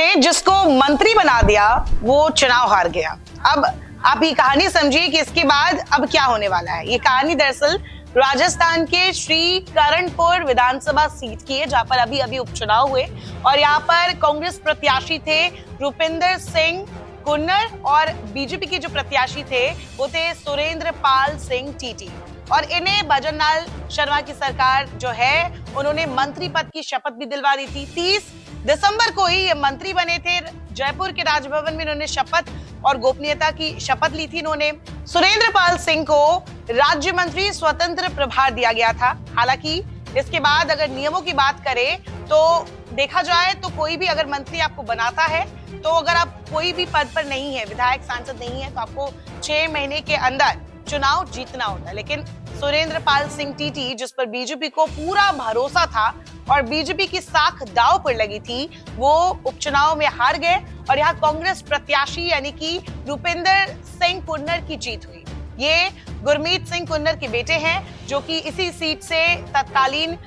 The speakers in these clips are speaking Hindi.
ने जिसको मंत्री बना दिया वो चुनाव हार गया। अब आप ये कहानी समझिए कि इसके बाद अब क्या होने वाला है। ये कहानी दरअसल राजस्थान के श्री करणपुर विधानसभा सीट की है, जहां पर अभी अभी उपचुनाव हुए और यहाँ पर कांग्रेस प्रत्याशी थे रुपिंदर सिंह कुन्नर और बीजेपी के जो प्रत्याशी थे वो थे सुरेंद्र पाल सिंह टीटी। और इन्हें भजन लाल शर्मा की सरकार जो है उन्होंने मंत्री पद की शपथ भी दिलवा दी थी। 30 दिसंबर को ही ये मंत्री बने थे। जयपुर के राजभवन में इन्होंने शपथ और गोपनीयता की शपथ ली थी। इन्होंने सुरेंद्र पाल सिंह को राज्य मंत्री स्वतंत्र प्रभार दिया गया था। हालांकि इसके बाद अगर नियमों की बात करें तो देखा जाए तो कोई भी अगर मंत्री आपको बनाता है तो अगर आप कोई भी पद पर नहीं है, विधायक सांसद नहीं है, तो आपको 6 महीने के अंदर चुनाव जीतना होता है। लेकिन सुरेंद्र पाल सिंह टीटी, जिस पर बीजेपी को पूरा भरोसा था और बीजेपी की साख दांव पर लगी थी, वो उपचुनाव में हार गए और यहाँ कांग्रेस प्रत्याशी यानी कि रुपिंदर सिंह कुन्नर की जीत हुई। ये गुरमीत सिंह कुन्नर के बेटे हैं जो कि इसी सीट से तत्कालीन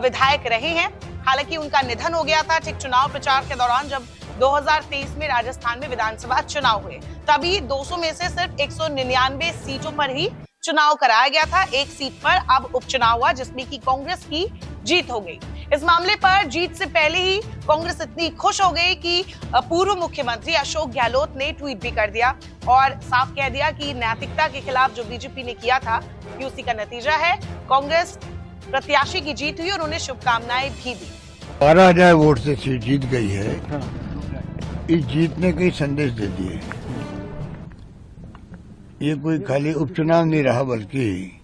विधायक रहे हैं। हालांकि उनका निधन हो गया था ठीक चुनाव प्रचार के दौरान, जब 2023 में राजस्थान में विधानसभा चुनाव हुए। तभी 200 में से सिर्फ 199 सीटों पर ही चुनाव कराया गया था। एक सीट पर अब उपचुनाव हुआ जिसमें कि कांग्रेस की जीत हो गई। इस मामले पर जीत से पहले ही कांग्रेस इतनी खुश हो गई कि पूर्व मुख्यमंत्री अशोक गहलोत ने ट्वीट भी कर दिया और साफ कह दिया कि नैतिकता के खिलाफ जो बीजेपी ने किया था कि उसी का नतीजा है। कांग्रेस प्रत्याशी की जीत हुई और उन्हें शुभकामनाएं भी दी। 12,000 वोट से सीट जीत गई है। इस जीत ने कई संदेश दे दिए। ये कोई खाली उपचुनाव नहीं रहा, बल्कि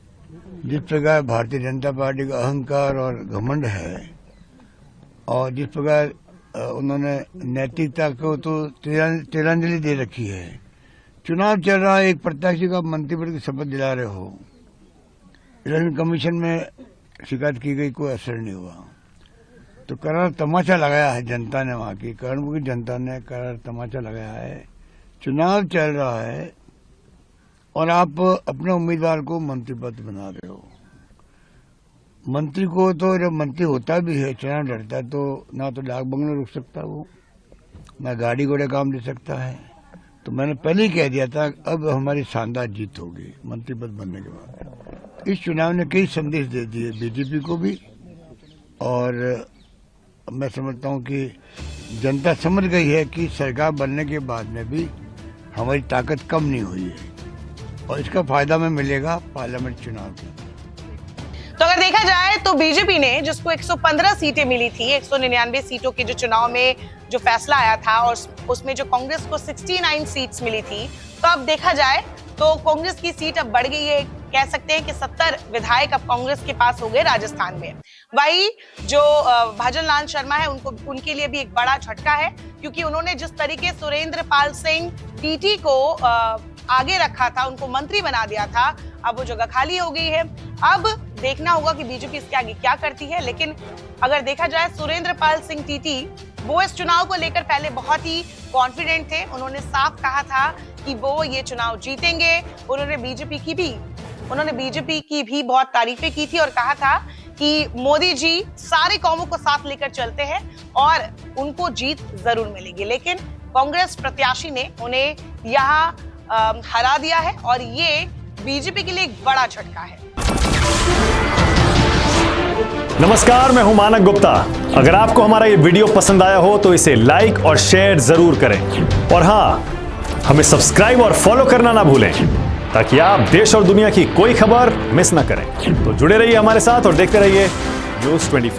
जिस प्रकार भारतीय जनता पार्टी का अहंकार और घमंड है और जिस प्रकार उन्होंने नैतिकता को तो तिलांजलि दे रखी है। चुनाव चल रहा है, एक प्रत्याशी का मंत्री पद की शपथ दिला रहे हो, इलेक्शन कमीशन में शिकायत की गई, कोई असर नहीं हुआ। तो करार तमाचा लगाया है जनता ने, वहां की करणपुर की जनता ने करार तमाचा लगाया है। चुनाव चल रहा है और आप अपने उम्मीदवार को मंत्री पद बना रहे हो। मंत्री को तो जब मंत्री होता भी है, चुनाव लड़ता है, तो ना तो डाक बंगले रुक सकता वो, ना गाड़ी घोड़े काम दे सकता है। तो मैंने पहले ही कह दिया था अब हमारी शानदार जीत होगी मंत्री पद बनने के बाद। इस चुनाव ने कई संदेश दे दिए बीजेपी को भी, और मैं समझता हूं कि जनता समझ गई है कि सरकार बनने के बाद में भी हमारी ताकत कम नहीं हुई है और इसका फायदा हमें मिलेगा पार्लियामेंट चुनाव में। तो अगर देखा जाए तो बीजेपी ने जिसको 115 सीटें मिली थी, 199 सीटों के जो चुनाव में जो फैसला आया था और उसमें जो कांग्रेस को 69 सीट्स मिली थी, तो अब देखा जाए तो कांग्रेस की सीट अब बढ़ गई है। कह सकते हैं कि 70 विधायक अब कांग्रेस के पास हो गए राजस्थान में। वही जो भजन लाल शर्मा है उनके लिए भी एक बड़ा झटका है, क्योंकि उन्होंने जिस तरीके सुरेंद्र पाल सिंह टीटी को आगे रखा था, उनको मंत्री बना दिया था, अब वो जगह खाली हो गई है। अब देखना होगा कि बीजेपी इसके आगे क्या करती है। लेकिन अगर देखा जाए सुरेंद्र पाल सिंह टीटी, वो इस चुनाव को लेकर पहले बहुत ही कॉन्फिडेंट थे। उन्होंने साफ कहा था कि वो ये चुनाव जीतेंगे। उन्होंने बीजेपी की भी बहुत तारीफें की थी और कहा था कि मोदी जी सारे कौमों को साथ लेकर चलते हैं और उनको जीत जरूर मिलेगी। लेकिन कांग्रेस प्रत्याशी ने उन्हें यहाँ हरा दिया है और ये बीजेपी के लिए एक बड़ा झटका है। नमस्कार, मैं हूं मानक गुप्ता। अगर आपको हमारा ये वीडियो पसंद आया हो तो इसे लाइक और शेयर जरूर करें और हाँ, हमें सब्सक्राइब और फॉलो करना ना भूलें ताकि आप देश और दुनिया की कोई खबर मिस ना करें। तो जुड़े रहिए हमारे साथ और देखते रहिए न्यूज़ 24।